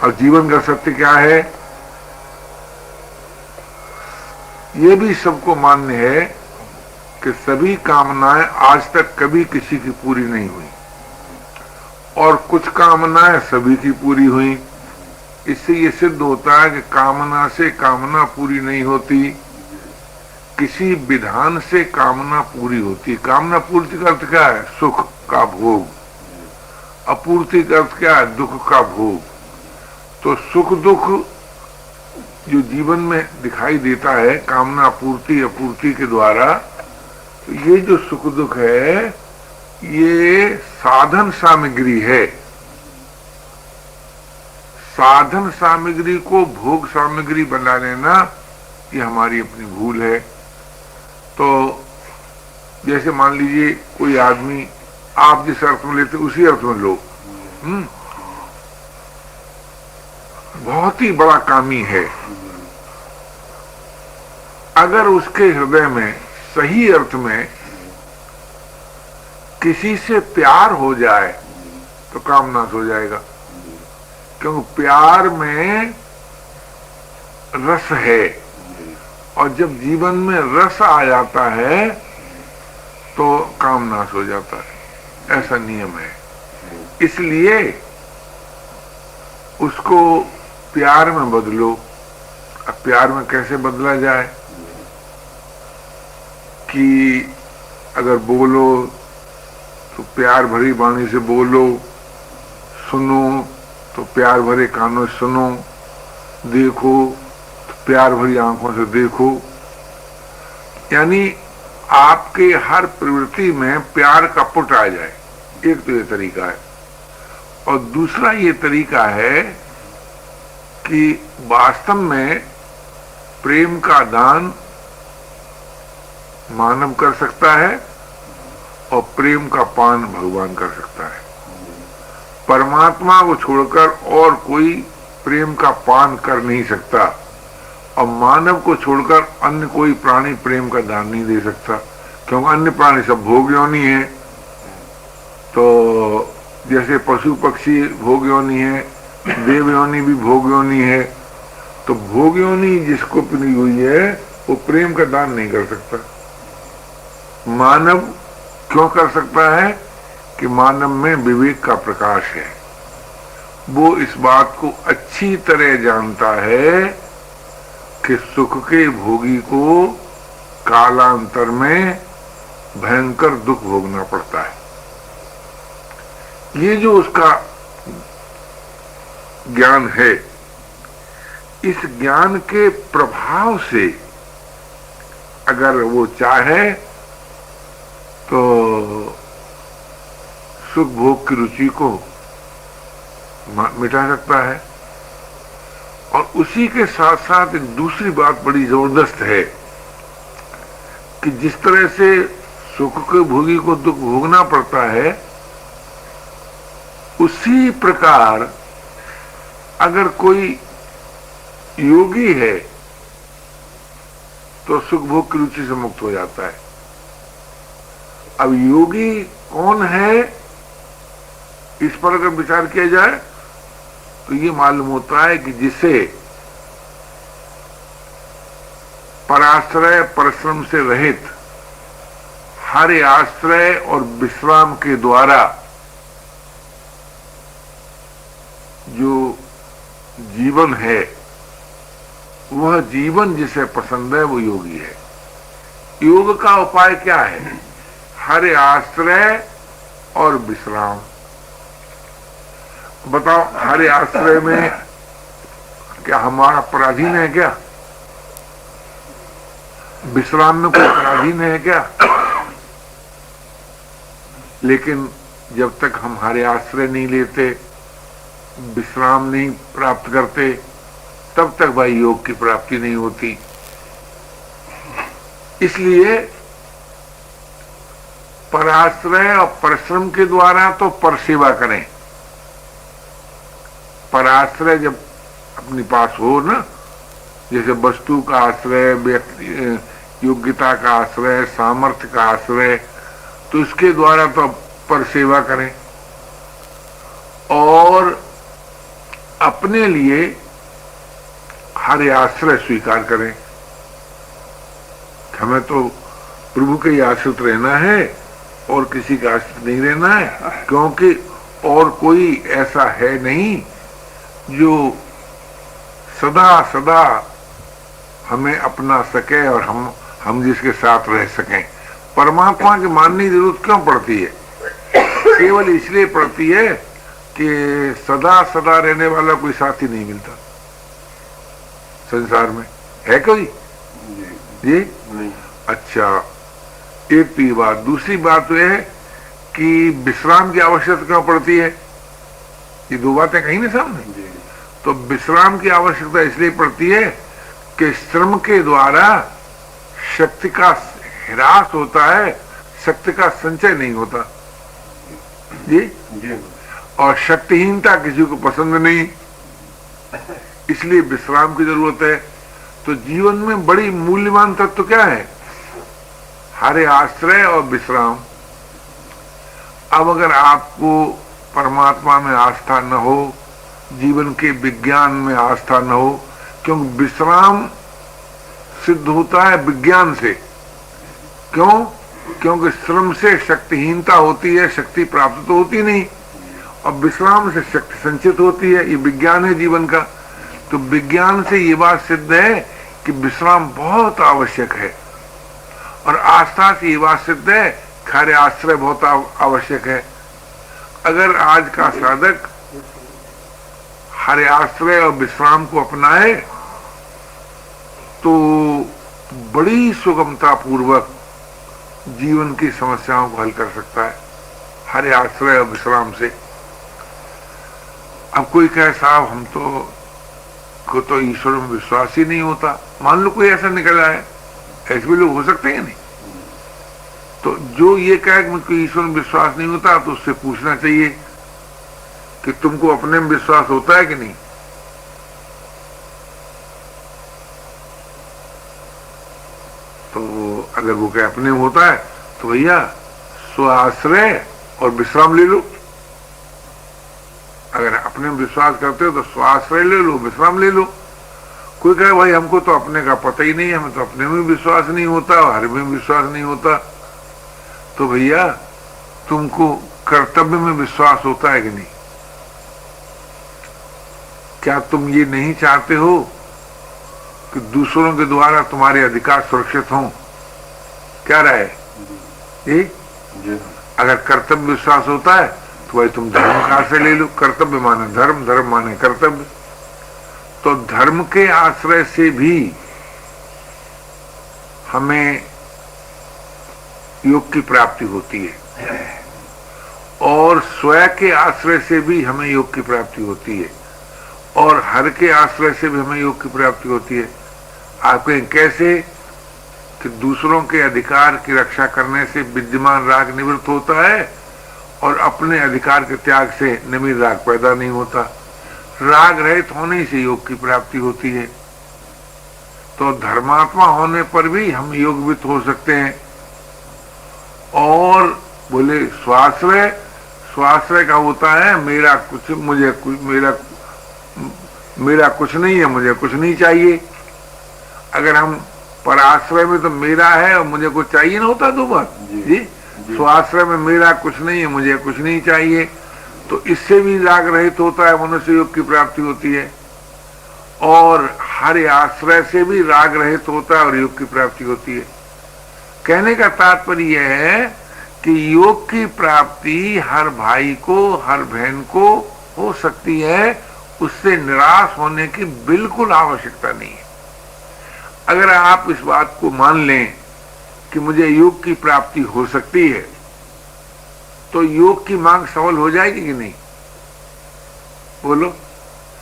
और जीवन का सत्य क्या है? ये भी सबको मान्य है कि सभी कामनाएं आज तक कभी किसी की पूरी नहीं हुई और कुछ कामनाएं सभी की पूरी हुई। इससे ये सिद्ध होता है कि कामना से कामना पूरी नहीं होती, किसी विधान से कामना पूरी होती। कामना पूर्ति का अर्थ क्या है? सुख का भोग। अपूर्ति का अर्थ क्या है? दुख का भोग। तो सुख दुख जो जीवन में दिखाई देता है कामना पूर्ति अपूर्ति के द्वारा, तो ये जो सुख दुख है ये साधन सामग्री है। साधन सामग्री को भोग सामग्री बना लेना ये हमारी अपनी भूल है। तो जैसे मान लीजिए कोई आदमी, आप जिस अर्थ में लेते उसी अर्थ में लो, बहुत ही बड़ा कामी है। अगर उसके हृदय में सही अर्थ में किसी से प्यार हो जाए तो काम नाश हो जाएगा, क्योंकि प्यार में रस है और जब जीवन में रस आ जाता है तो काम नाश हो जाता है। ऐसा नियम है। इसलिए उसको प्यार में बदलो। अब प्यार में कैसे बदला जाए कि अगर बोलो तो प्यार भरी वाणी से बोलो, सुनो तो प्यार भरे कानों से सुनो, देखो तो प्यार भरी आंखों से देखो। यानी आपके हर प्रवृत्ति में प्यार का पुट आ जाए। एक तो ये तरीका है। और दूसरा ये तरीका है कि वास्तव में प्रेम का दान मानव कर सकता है और प्रेम का पान भगवान कर सकता है। परमात्मा को छोड़कर और कोई प्रेम का पान कर नहीं सकता और मानव को छोड़कर अन्य कोई प्राणी प्रेम का दान नहीं दे सकता, क्योंकि अन्य प्राणी सब भोग योनि है। तो जैसे पशु पक्षी भोग योनि है, देव योनि भी भोग योनि है। तो भोग योनि जिसको पनी हुई है वो प्रेम का दान नहीं कर सकता। मानव क्यों कर सकता है कि मानव में विवेक का प्रकाश है। वो इस बात को अच्छी तरह जानता है कि सुख के भोगी को कालांतर में भयंकर दुख भोगना पड़ता है। ये जो उसका ज्ञान है, इस ज्ञान के प्रभाव से अगर वो चाहे तो सुख भोग की रुचि को मिटा सकता है। और उसी के साथ साथ एक दूसरी बात बड़ी जबरदस्त है कि जिस तरह से सुख के भोगी को दुख भोगना पड़ता है, उसी प्रकार अगर कोई योगी है तो सुख भोग की रुचि से मुक्त हो जाता है। अब योगी कौन है, इस पर अगर विचार किया जाए तो ये मालूम होता है कि जिसे पराश्रय परिश्रम से रहित हर आश्रय और विश्राम के द्वारा जो जीवन है, वह जीवन जिसे पसंद है वो योगी है। योग का उपाय क्या है? हर आश्रय और विश्राम। बताओ, हर आश्रय में क्या हमारा पराधीन है क्या? विश्राम में कोई पराधीन है क्या? लेकिन जब तक हम हर आश्रय नहीं लेते, विश्राम नहीं प्राप्त करते, तब तक भाई योग की प्राप्ति नहीं होती। इसलिए पराश्रय और परिश्रम के द्वारा तो परसेवा करें। पराश्रय जब अपने पास हो ना, जैसे वस्तु का आश्रय, व्यक्ति योग्यता का आश्रय, सामर्थ्य का आश्रय, तो इसके द्वारा तो परसेवा करें। और अपने लिए हर आश्रय स्वीकार करें। हमें तो प्रभु के आश्रित रहना है और किसी का आश्रित नहीं रहना है, क्योंकि और कोई ऐसा है नहीं जो सदा सदा हमें अपना सके और हम जिसके साथ रह सकें। परमात्मा की मानने की जरूरत क्यों पड़ती है? केवल इसलिए पड़ती है कि सदा सदा रहने वाला कोई साथी नहीं मिलता संसार में, है कोई? जी नहीं। अच्छा, एक तो ये बात। दूसरी बात तो यह है कि विश्राम की आवश्यकता क्यों पड़ती है? ये दो बातें कहीं ना सामने। तो विश्राम की आवश्यकता इसलिए पड़ती है कि श्रम के द्वारा शक्ति का ह्रास होता है, शक्ति का संचय नहीं होता। जी, और शक्तिहीनता किसी को पसंद नहीं, इसलिए विश्राम की जरूरत है। तो जीवन में बड़ी मूल्यवान तत्व क्या है? हरे आश्रय और विश्राम। अब अगर आपको परमात्मा में आस्था न हो, जीवन के विज्ञान में आस्था न हो, क्योंकि विश्राम सिद्ध होता है विज्ञान से। क्यों? क्योंकि श्रम से शक्तिहीनता होती है, शक्ति प्राप्त तो होती नहीं, और विश्राम से शक्ति संचित होती है। ये विज्ञान है जीवन का। तो विज्ञान से ये बात सिद्ध है कि विश्राम बहुत आवश्यक है, और आस्था से ये बात सिद्ध है खरे आश्रय बहुत आवश्यक है। अगर आज का साधक हरे आश्रय और विश्राम को अपनाए तो बड़ी सुगमता पूर्वक जीवन की समस्याओं को हल कर सकता है, हरे आश्रय और विश्राम से। अब कोई कहे साहब हम तो ईश्वर में विश्वास ही नहीं होता। मान लो कोई ऐसा निकल आए, ऐसे भी लोग हो सकते हैं नहीं। तो जो ये कहे कि मुझको ईश्वर में विश्वास नहीं होता, तो उससे पूछना चाहिए कि तुमको अपने में विश्वास होता है कि नहीं? तो अगर वो कहे अपने में होता है तो भैया स्वाश्रय और विश्राम ले लो। अगर अपने में विश्वास करते हो तो स्वाश्रय ले लो, विश्राम ले लो। कोई कहे भाई हमको तो अपने का पता ही नहीं है, हमें तो अपने में विश्वास नहीं होता, हर में विश्वास नहीं होता। तो भैया तुमको कर्तव्य में विश्वास होता है कि नहीं? क्या तुम ये नहीं चाहते हो कि दूसरों के द्वारा तुम्हारे अधिकार सुरक्षित हों? क्या राय? जी, अगर कर्तव्य विश्वास होता है तो भाई तुम धर्म का आश्रय ले लो। कर्तव्य माने धर्म, धर्म माने कर्तव्य। तो धर्म के आश्रय से भी हमें योग की प्राप्ति होती है, और स्वयं के आश्रय से भी हमें योग की प्राप्ति होती है, और हर के आश्रय से भी हमें योग की प्राप्ति होती है। आप कहें कैसे? कि दूसरों के अधिकार की रक्षा करने से विद्यमान राग निवृत्त होता है, और अपने अधिकार के त्याग से निमित्त राग पैदा नहीं होता। राग रहित होने से योग की प्राप्ति होती है। तो धर्मात्मा होने पर भी हम योगवित हो सकते हैं। और बोले स्वाश्रय, स्वाश्रय का होता है मेरा कुछ, मुझे कुछ, मेरा कुछ नहीं है, मुझे कुछ नहीं चाहिए। अगर हम पराश्रय में तो मेरा है और मुझे कुछ चाहिए ना होता दो बात। जी, स्वाश्रय में मेरा कुछ नहीं है, मुझे कुछ नहीं चाहिए, तो इससे भी राग रहित होता है, मनुष्य योग की प्राप्ति होती है। और हर आश्रय से भी राग रहित होता है और योग की प्राप्ति होती है। कहने का तात्पर्य यह है कि योग की प्राप्ति हर भाई को, हर बहन को हो सकती है, उससे निराश होने की बिल्कुल आवश्यकता नहीं है। अगर आप इस बात को मान लें कि मुझे योग की प्राप्ति हो सकती है, तो योग की मांग सफल हो जाएगी कि नहीं? बोलो।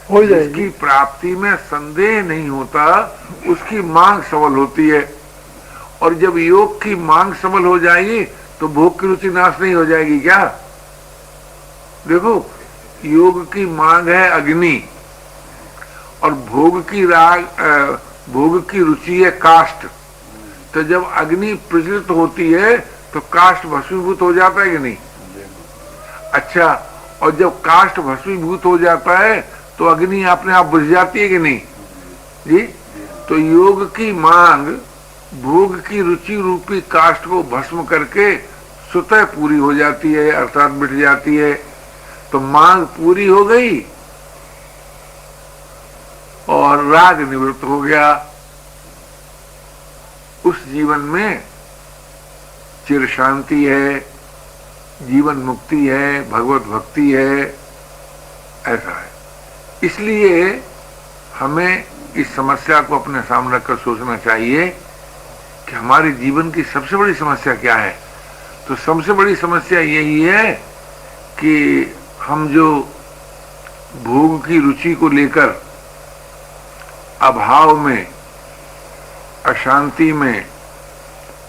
हो जाएगी। उसकी प्राप्ति में संदेह नहीं होता, उसकी मांग सफल होती है। और जब योग की मांग सफल हो जाएगी तो भोग की रुचि नाश नहीं हो जाएगी क्या? देखो, योग की मांग है अग्नि, और भोग की रुचि है काष्ठ। तो जब अग्नि प्रज्वलित होती है तो काष्ठ भस्मीभूत हो जाता है कि नहीं? अच्छा, और जब काष्ठ भस्मीभूत हो जाता है तो अग्नि अपने आप बुझ जाती है कि नहीं जी। तो योग की मांग भोग की रुचि रूपी काष्ठ को भस्म करके स्वतः पूरी हो जाती है, अर्थात मिट जाती है। तो मांग पूरी हो गई और राग निवृत्त हो गया। उस जीवन में चिर शांति है, जीवन मुक्ति है, भगवत भक्ति है, ऐसा है। इसलिए हमें इस समस्या को अपने सामने रखकर सोचना चाहिए कि हमारे जीवन की सबसे बड़ी समस्या क्या है। तो सबसे बड़ी समस्या यही है कि हम जो भोग की रुचि को लेकर अभाव में, अशांति में,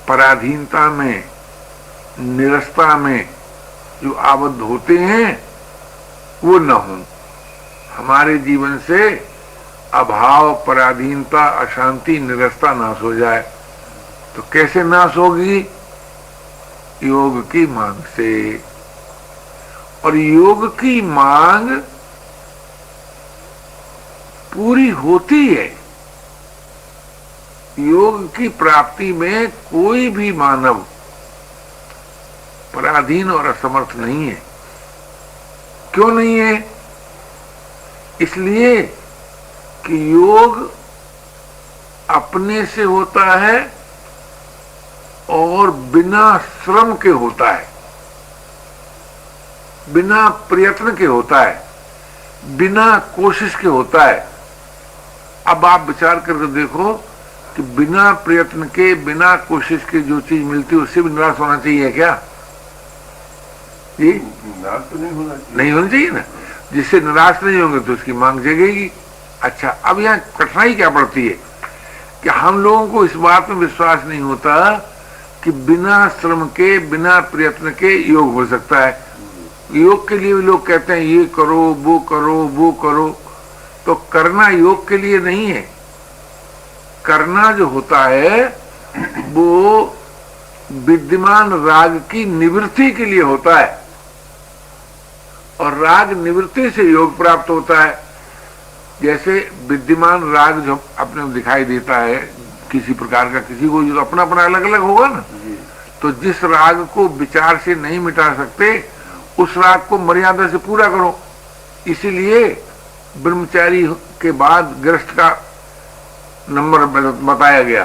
पराधीनता में, निरस्ता में जो आबद्ध होते हैं वो न हो। हमारे जीवन से अभाव, पराधीनता, अशांति, निरस्ता नाश हो जाए। तो कैसे नाश होगी? योग की मांग से। और योग की मांग पूरी होती है। योग की प्राप्ति में कोई भी मानव पराधीन और असमर्थ नहीं है। क्यों नहीं है? इसलिए कि योग अपने से होता है और बिना श्रम के होता है, बिना प्रयत्न के होता है, बिना कोशिश के होता है। अब आप विचार करके देखो कि बिना प्रयत्न के, बिना कोशिश के जो चीज मिलती है उससे भी निराश होना चाहिए क्या? जी निराश तो नहीं होना चाहिए। नहीं होना चाहिए ना। जिससे निराश नहीं होंगे तो उसकी मांग जगेगी। अच्छा, अब यहाँ कठिनाई क्या पड़ती है कि हम लोगों को इस बात में विश्वास नहीं होता कि बिना श्रम के, बिना प्रयत्न के योग हो सकता है। योग के लिए भी लोग कहते हैं ये करो, वो करो, वो करो। तो करना योग के लिए नहीं है। करना जो होता है वो विद्यमान राग की निवृत्ति के लिए होता है, और राग निवृत्ति से योग प्राप्त होता है। जैसे विद्यमान राग जो अपने दिखाई देता है किसी प्रकार का, किसी को जो अपना अपना अलग अलग होगा ना, तो जिस राग को विचार से नहीं मिटा सकते उस राग को मर्यादा से पूरा करो। इसीलिए ब्रह्मचारी के बाद गृहस्थ का नंबर बताया गया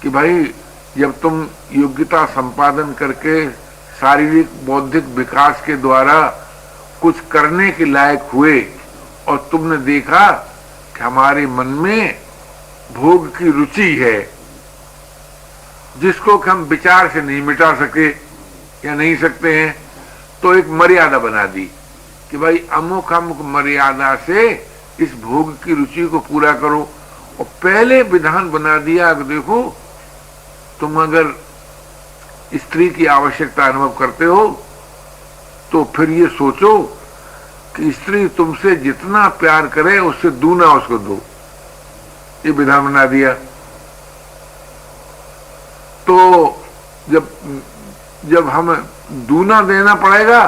कि भाई जब तुम योग्यता संपादन करके शारीरिक बौद्धिक विकास के द्वारा कुछ करने के लायक हुए और तुमने देखा कि हमारे मन में भोग की रुचि है जिसको हम विचार से नहीं मिटा सके या नहीं सकते हैं, तो एक मर्यादा बना दी कि भाई अमुक अमुक मर्यादा से इस भोग की रुचि को पूरा करो। और पहले विधान बना दिया कि देखो तुम अगर स्त्री की आवश्यकता अनुभव करते हो तो फिर ये सोचो कि स्त्री तुमसे जितना प्यार करे उससे दूना उसको दो। ये विधान बना दिया। तो जब हम दूना देना पड़ेगा,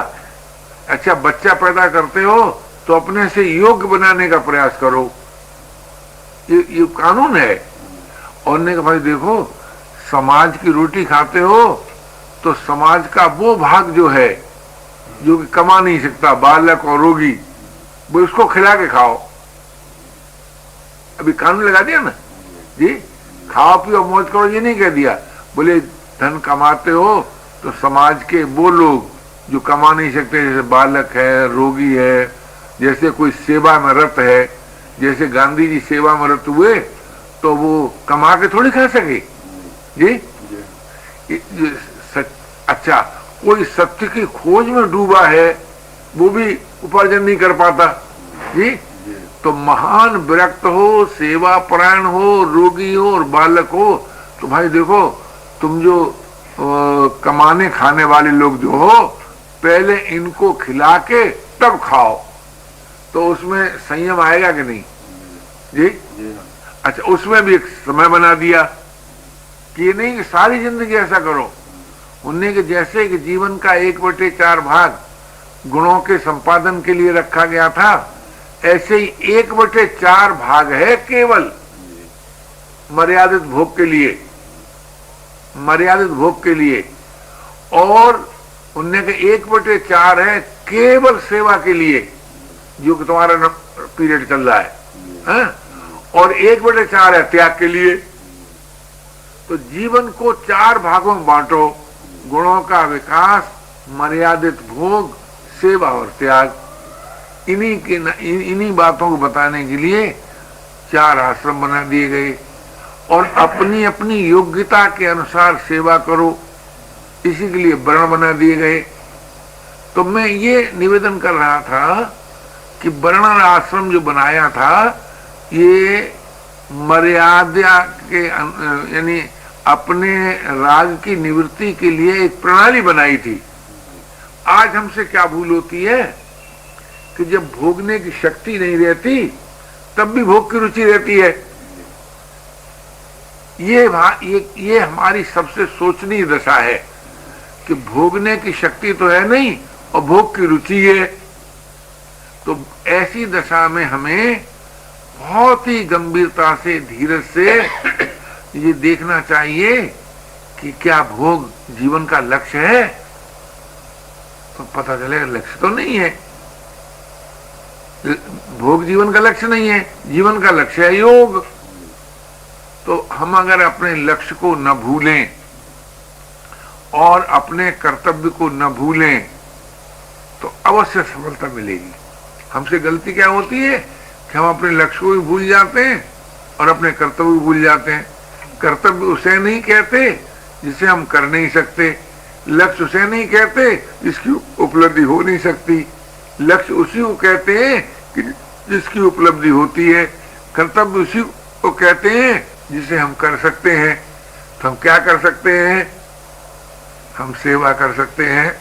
अच्छा बच्चा पैदा करते हो तो अपने से योग्य बनाने का प्रयास करो। ये कानून है। और ने कहा भाई देखो समाज की रोटी खाते हो तो समाज का वो भाग जो है जो कि कमा नहीं सकता, बालक और रोगी, वो उसको खिला के खाओ। अभी कानून लगा दिया ना जी, खाओ पियो मौज करो, ये नहीं कह दिया। बोले धन कमाते हो तो समाज के वो लोग जो कमा नहीं सकते, जैसे बालक है, रोगी है, जैसे कोई सेवा में रत है, जैसे गांधी जी सेवा में रत हुए तो वो कमा के थोड़ी खा सके जी। अच्छा, कोई सत्य की खोज में डूबा है वो भी उपार्जन नहीं कर पाता जी। तो महान विरक्त हो, सेवा परायण हो, रोगी हो और बालक हो, तो भाई देखो तुम जो कमाने खाने वाले लोग जो हो पहले इनको खिला के तब खाओ, तो उसमें संयम आएगा कि नहीं जी? अच्छा, उसमें भी एक समय बना दिया कि ये नहीं कि सारी जिंदगी ऐसा करो। उन्हें कि जैसे कि जीवन का 1/4 भाग गुणों के संपादन के लिए रखा गया था, ऐसे ही 1/4 भाग है केवल मर्यादित भोग के लिए, मर्यादित भोग के लिए, और उनने के 1/4 है केवल सेवा के लिए, जो कि तुम्हारा पीरियड चल रहा है, और 1/4 है त्याग के लिए। तो जीवन को 4 भागों में बांटो, गुणों का विकास, मर्यादित भोग, सेवा और त्याग। इन्हीं बातों को बताने के लिए 4 आश्रम बना दिए गए, और अपनी अपनी योग्यता के अनुसार सेवा करो, इसी के लिए वर्ण बना दिए गए। तो मैं ये निवेदन कर रहा था कि वर्ण आश्रम जो बनाया था, ये मर्यादा के यानी अपने राग की निवृत्ति के लिए एक प्रणाली बनाई थी। आज हमसे क्या भूल होती है कि जब भोगने की शक्ति नहीं रहती तब भी भोग की रुचि रहती है। ये हमारी सबसे सोचनीय दशा है कि भोगने की शक्ति तो है नहीं और भोग की रुचि है। तो ऐसी दशा में हमें बहुत ही गंभीरता से, धीरज से ये देखना चाहिए कि क्या भोग जीवन का लक्ष्य है। तो पता चलेगा लक्ष्य तो नहीं है, भोग जीवन का लक्ष्य नहीं है, जीवन का लक्ष्य है योग। तो हम अगर अपने लक्ष्य को न भूलें और अपने कर्तव्य को न भूलें तो अवश्य सफलता मिलेगी। हमसे गलती क्या होती है कि हम अपने लक्ष्य को भी भूल जाते हैं और अपने कर्तव्य भी भूल जाते हैं। कर्तव्य उसे नहीं कहते जिसे हम कर नहीं सकते, लक्ष्य उसे नहीं कहते जिसकी उपलब्धि हो नहीं सकती, लक्ष्य उसी को कहते हैं कि जिसकी उपलब्धि होती है, कर्तव्य उसी को कहते हैं जिसे हम कर सकते हैं। तो हम क्या कर सकते हैं? हम सेवा कर सकते हैं,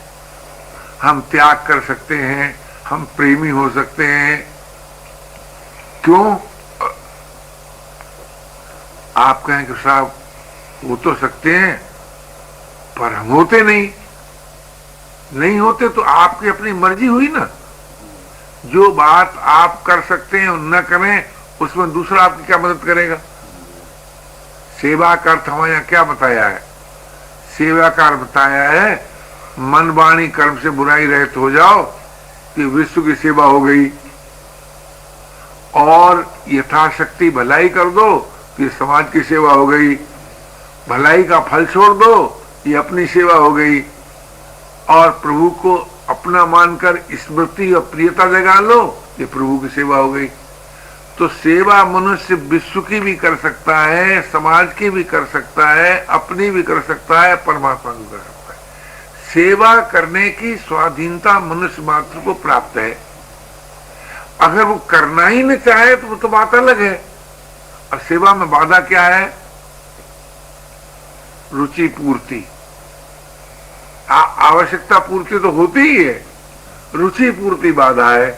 हम त्याग कर सकते हैं, हम प्रेमी हो सकते हैं। क्यों? आप कहें कि साहब वो तो सकते हैं पर हम होते नहीं होते तो आपकी अपनी मर्जी हुई ना। जो बात आप कर सकते हैं और न करें उसमें दूसरा आपकी क्या मदद करेगा? सेवा का अर्थ हमारे यहाँ क्या बताया है? सेवा का अर्थ बताया है मन वाणी कर्म से बुराई रहित हो जाओ कि विश्व की सेवा हो गई, और यथाशक्ति भलाई कर दो कि समाज की सेवा हो गई, भलाई का फल छोड़ दो ये अपनी सेवा हो गई, और प्रभु को अपना मानकर स्मृति और प्रियता जगा लो ये प्रभु की सेवा हो गई। तो सेवा मनुष्य विश्व की भी कर सकता है, समाज की भी कर सकता है, अपनी भी कर सकता है, परमात्मा भी कर सकता है। सेवा करने की स्वाधीनता मनुष्य मात्र को प्राप्त है। अगर वो करना ही न चाहे तो वो तो बात अलग है। और सेवा में बाधा क्या है? रुचि पूर्ति। आवश्यकता पूर्ति तो होती ही है, रुचि पूर्ति बाधा है।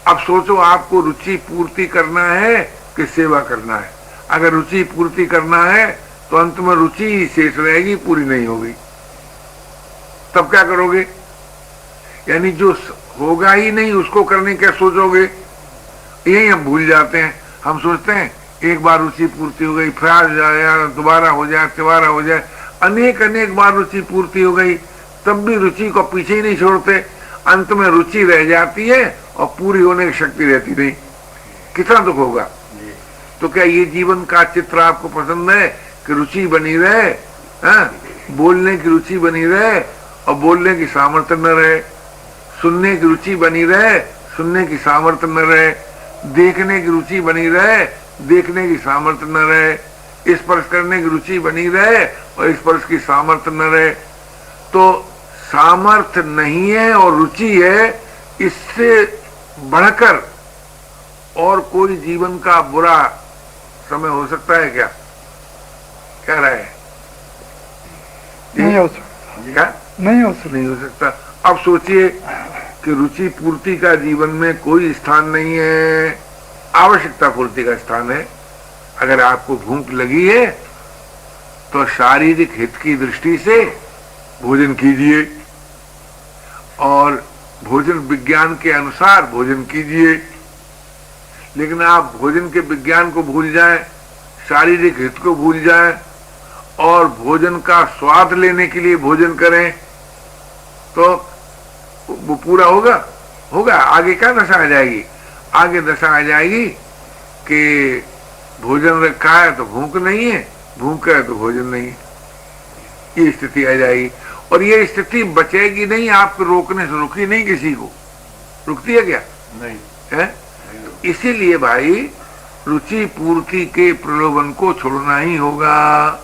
अब सोचो आपको रुचि पूर्ति करना है कि सेवा करना है। अगर रुचि पूर्ति करना है तो अंत में रुचि ही शेष रहेगी, पूरी नहीं होगी। तब क्या करोगे? यानी जो होगा ही नहीं उसको करने क्या सोचोगे? यही हम भूल जाते हैं। हम सोचते हैं एक बार रुचि पूर्ति हो गई, फिर आ जाए, दोबारा हो जाए, तिबारा हो जाए। अनेक बार रुचि पूर्ति हो गई तब भी रुचि को पीछे ही नहीं छोड़ते। अंत में रुचि रह जाती है और पूरी होने की शक्ति रहती नहीं। कितना दुख होगा। तो क्या ये जीवन का चित्र आपको पसंद है कि रुचि बनी रहे, बोलने की रुचि बनी रहे और बोलने की सामर्थ्य न रहे, सुनने की रुचि बनी रहे, सुनने की सामर्थ्य न रहे, देखने की रुचि बनी रहे, देखने की सामर्थ्य न रहे, स्पर्श करने की रुचि बनी रहे और स्पर्श की सामर्थ्य न रहे? तो सामर्थ्य नहीं है और रुचि है, इससे बढ़कर और कोई जीवन का बुरा समय हो सकता है क्या? क्या राय है? नहीं हो सकता। क्या नहीं हो सकता? नहीं हो सकता। अब सोचिए कि रुचि पूर्ति का जीवन में कोई स्थान नहीं है, आवश्यकता पूर्ति का स्थान है। अगर आपको भूख लगी है तो शारीरिक हित की दृष्टि से भोजन कीजिए और भोजन विज्ञान के अनुसार भोजन कीजिए। लेकिन आप भोजन के विज्ञान को भूल जाएं, शारीरिक हित को भूल जाएं और भोजन का स्वाद लेने के लिए भोजन करें तो वो पूरा होगा। आगे क्या दशा आ जाएगी? आगे दशा आ जाएगी कि भोजन रखा है तो भूख नहीं है, भूख है तो भोजन नहीं है, ये स्थिति आ जाएगी। और ये स्थिति बचेगी नहीं, आपको रोकने से रुकी नहीं, किसी को रुकती है क्या? नहीं है? इसीलिए भाई रुचि पूर्ति के प्रलोभन को छोड़ना ही होगा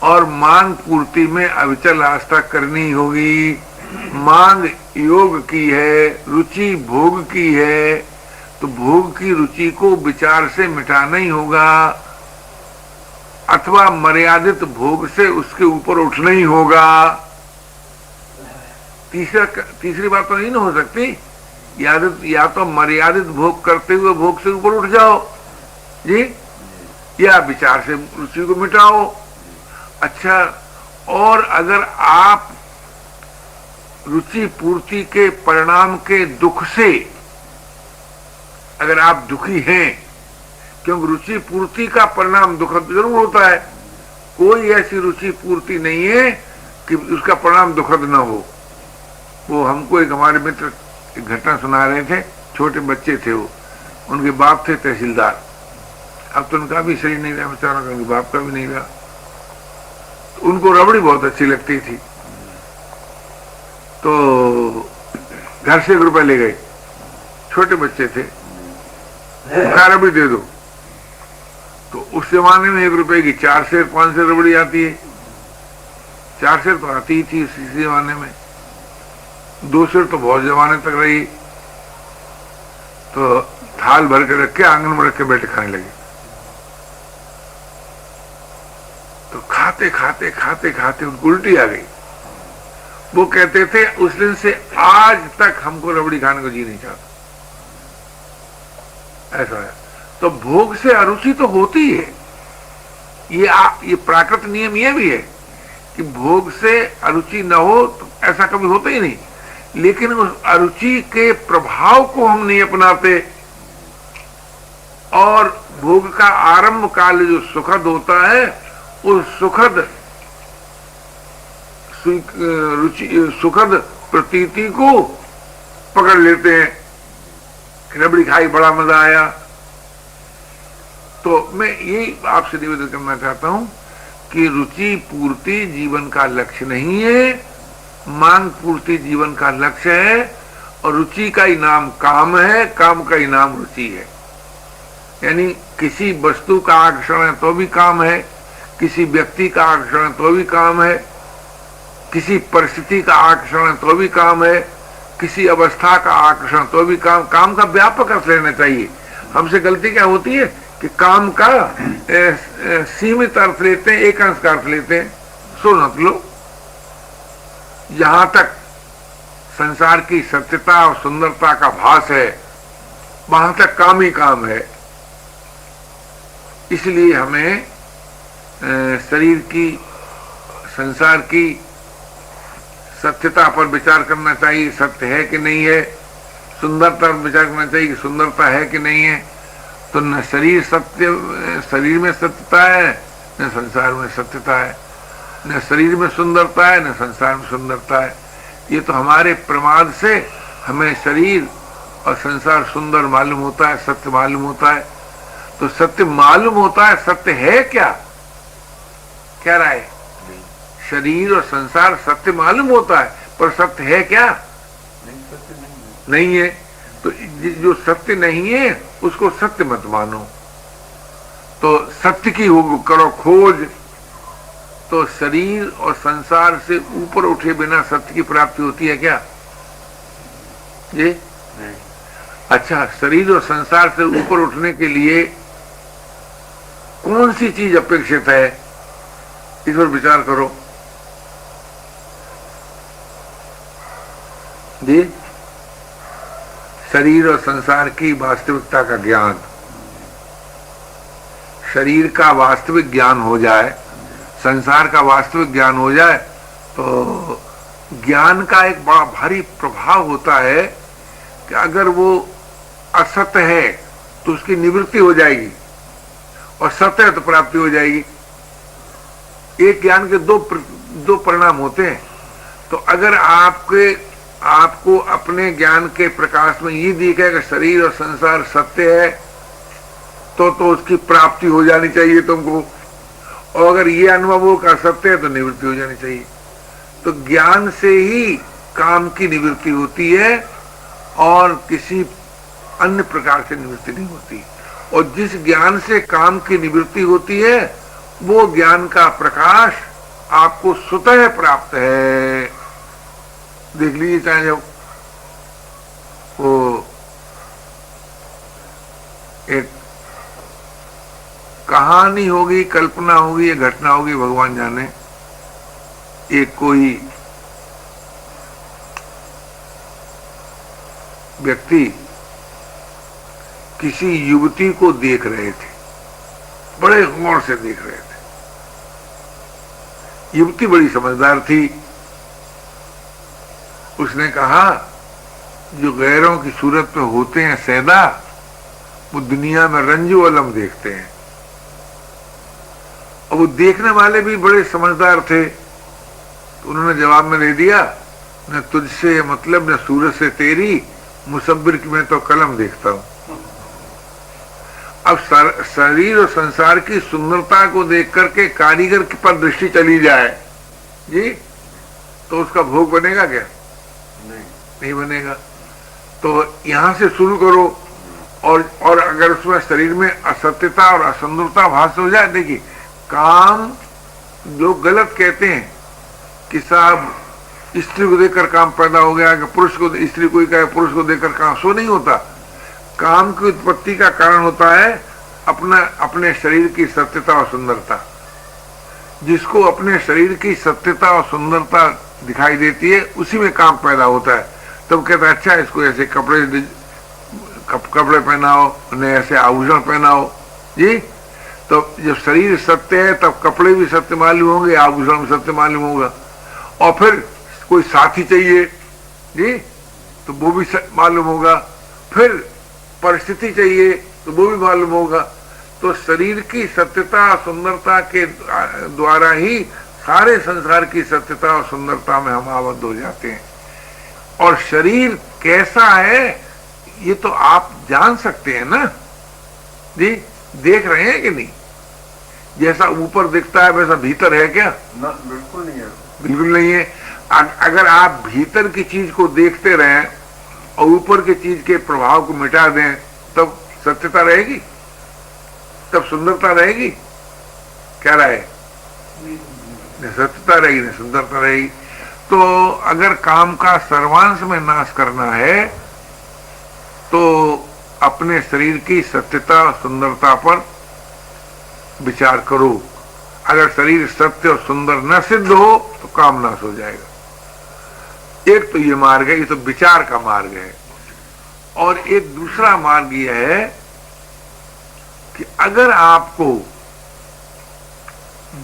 और मांग पूर्ति में अविचल आस्था करनी होगी। मांग योग की है, रुचि भोग की है, तो भोग की रुचि को विचार से मिटाना ही होगा अथवा मर्यादित भोग से उसके ऊपर उठना ही होगा। तीसरी बात तो नहीं ना हो सकती। या तो मर्यादित भोग करते हुए भोग से ऊपर उठ जाओ जी, या विचार से रुचि को मिटाओ। अच्छा, और अगर आप रुचि पूर्ति के परिणाम के दुख से अगर आप दुखी हैं, क्योंकि रुचि पूर्ति का परिणाम दुखद जरूर होता है, कोई ऐसी रुचि पूर्ति नहीं है कि उसका परिणाम दुखद ना हो। वो हमको एक हमारे मित्र एक घटना सुना रहे थे, छोटे बच्चे थे, वो उनके बाप थे तहसीलदार। अब तो उनका भी शरीर नहीं रहा बेचारा, उनके बाप का भी नहीं रहा। तो उनको रबड़ी बहुत अच्छी लगती थी, तो घर से 1 रुपया ले गए, छोटे बच्चे थे, खा रबड़ी दे दो। तो उस जमाने में 1 रुपए की 4 सेर 5 सेर रबड़ी आती है, 4 सेर तो आती ही थी इसी जमाने में, 2 सेर तो बहुत जमाने तक रही। तो थाल भर के रख के आंगन में रख के बैठे खाने लगे। तो खाते खाते खाते खाते उनको उल्टी आ गई। वो कहते थे उस दिन से आज तक हमको रबड़ी खाने को जी नहीं चाहता, ऐसा है। तो भोग से अरुचि तो होती है, ये प्राकृत नियम ये भी है कि भोग से अरुचि न हो तो ऐसा कभी होता ही नहीं। लेकिन उस अरुचि के प्रभाव को हम नहीं अपनाते और भोग का आरंभ काल जो सुखद होता है उस सुखद प्रतीति को पकड़ लेते हैं। रबड़ी खाई, बड़ा मजा आया। तो मैं यही आपसे निवेदन करना चाहता हूं कि रुचि पूर्ति जीवन का लक्ष्य नहीं है, मांग पूर्ति जीवन का लक्ष्य है। और रुचि का ही नाम काम है, काम का ही नाम रुचि है। यानी किसी वस्तु का आकर्षण है तो भी काम है, किसी व्यक्ति का आकर्षण है तो भी काम है, किसी परिस्थिति का आकर्षण है तो भी काम है, किसी अवस्था का आकर्षण तो भी काम का व्यापक अर्थ लेना चाहिए। हमसे गलती क्या होती है कि काम का सीमित अर्थ लेते हैं, एक अंश का अर्थ लेते हैं। सुनो लो, जहां तक संसार की सत्यता और सुंदरता का भास है वहां तक काम ही काम है। इसलिए हमें शरीर की, संसार की सत्यता पर विचार करना चाहिए, सत्य है कि नहीं है। सुंदरता पर विचार करना चाहिए कि सुंदरता है कि नहीं है। तो न शरीर में सत्यता है, न संसार में सत्यता है, न शरीर में सुंदरता है, न संसार में सुंदरता है। ये तो हमारे प्रमाद से हमें शरीर और संसार सुंदर मालूम होता है, सत्य मालूम होता है। तो सत्य मालूम होता है, सत्य है क्या? क्या राय? शरीर और संसार सत्य मालूम होता है, पर सत्य है क्या? नहीं है। तो जो सत्य नहीं है उसको सत्य मत मानो। तो सत्य की करो खोज। तो शरीर और संसार से ऊपर उठे बिना सत्य की प्राप्ति होती है क्या जी? नहीं। अच्छा, शरीर और संसार से ऊपर उठने के लिए कौन सी चीज अपेक्षित है, इस पर विचार करो जी। शरीर और संसार की वास्तविकता का ज्ञान। शरीर का वास्तविक ज्ञान हो जाए, संसार का वास्तविक ज्ञान हो जाए, तो ज्ञान का एक बड़ा भारी प्रभाव होता है कि अगर वो असत है तो उसकी निवृत्ति हो जाएगी और सत्य तो प्राप्ति हो जाएगी। एक ज्ञान के दो परिणाम होते हैं। तो अगर आपको अपने ज्ञान के प्रकाश में ये दिखेगा कि शरीर और संसार सत्य है, तो उसकी प्राप्ति हो जानी चाहिए तुमको। और अगर ये अनुभव हो का सत्य है तो निवृत्ति हो जानी चाहिए। तो ज्ञान से ही काम की निवृत्ति होती है और किसी अन्य प्रकार से निवृत्ति नहीं होती। और जिस ज्ञान से काम की निवृत्ति होती है वो ज्ञान का प्रकाश आपको स्वतः प्राप्त है। देख लीजिए, चाहे जब वो एक कहानी होगी, कल्पना होगी या घटना होगी, भगवान जाने, एक कोई व्यक्ति किसी युवती को देख रहे थे, बड़े गौर से देख रहे थे। युवती बड़ी समझदार थी। उसने कहा, जो गैरों की सूरत में होते हैं सैदा, वो दुनिया में रंजो अलम देखते हैं। और वो देखने वाले भी बड़े समझदार थे। तो उन्होंने जवाब में दे दिया, न तुझसे मतलब न सूरत से तेरी, मुसब्बिर की मैं तो कलम देखता हूं। अब शरीर और संसार की सुंदरता को देख करके कारीगर की पर दृष्टि चली जाए जी, तो उसका भोग बनेगा क्या? नहीं बनेगा। तो यहां से शुरू करो। और अगर उसमें शरीर में असत्यता और असुंदरता भास हो जाए, देखिए काम लोग गलत कहते हैं कि साहब स्त्री को देखकर काम पैदा हो गया, कि पुरुष को, स्त्री को कहे पुरुष को देखकर काम, सो नहीं होता। काम की उत्पत्ति का कारण होता है अपने शरीर की सत्यता और सुंदरता। जिसको अपने शरीर की सत्यता और सुंदरता दिखाई देती है, उसी में काम पैदा होता है। तब कहता है अच्छा इसको ऐसे कपड़े पहनाओ, उन्हें ऐसे आभूषण पहनाओ जी। तो जब शरीर सत्य है तब कपड़े भी सत्य मालूम होंगे, आभूषण भी सत्य मालूम होगा। और फिर कोई साथी चाहिए जी, तो वो भी मालूम होगा। फिर परिस्थिति चाहिए तो वो भी मालूम होगा। तो शरीर की सत्यता सुंदरता के द्वारा ही सारे संसार की सत्यता और सुंदरता में हम आबद्ध हो जाते हैं। और शरीर कैसा है ये तो आप जान सकते हैं ना जी, देख रहे हैं कि नहीं? जैसा ऊपर दिखता है वैसा भीतर है क्या? ना, बिल्कुल नहीं है। बिल्कुल नहीं है। अगर आप भीतर की चीज को देखते रहें और ऊपर की चीज के प्रभाव को मिटा दें, तब सत्यता रहेगी, तब सुंदरता रहेगी? क्या रहे? न सत्यता रहेगी न सुंदरता रहेगी। तो अगर काम का सर्वांश में नाश करना है तो अपने शरीर की सत्यता और सुंदरता पर विचार करो। अगर शरीर सत्य और सुंदर न सिद्ध हो तो काम नाश हो जाएगा। एक तो ये मार्ग है, ये तो विचार का मार्ग है। और एक दूसरा मार्ग यह है कि अगर आपको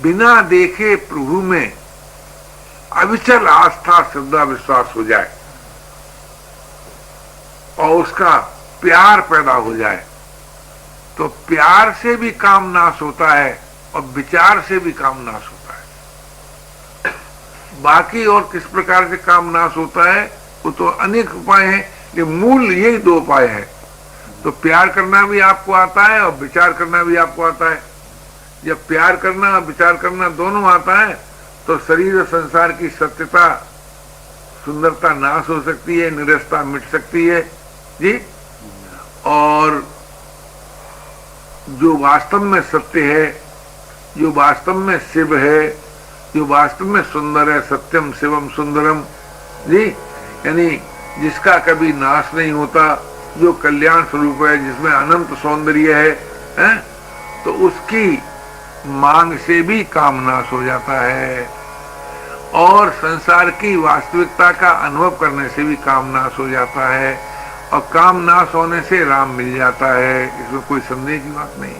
बिना देखे प्रभु में अविचल आस्था श्रद्धा विश्वास हो जाए और उसका प्यार पैदा हो जाए, तो प्यार से भी काम नाश होता है और विचार से भी काम नाश होता है। बाकी और किस प्रकार से काम नाश होता है वो तो अनेक उपाय हैं, ये मूल यही दो उपाय हैं। तो प्यार करना भी आपको आता है और विचार करना भी आपको आता है। जब प्यार करना और विचार करना दोनों आता है तो शरीर और संसार की सत्यता सुंदरता नाश हो सकती है, निरसता मिट सकती है जी। और जो वास्तव में सत्य है, जो वास्तव में शिव है, जो वास्तव में सुंदर है, सत्यम शिवम सुंदरम जी, यानी जिसका कभी नाश नहीं होता, जो कल्याण स्वरूप है, जिसमें अनंत सौंदर्य है, तो उसकी मांग से भी काम नाश हो जाता है और संसार की वास्तविकता का अनुभव करने से भी काम नाश हो जाता है और काम नाश होने से राम मिल जाता है। इसमें कोई संदेह की बात नहीं।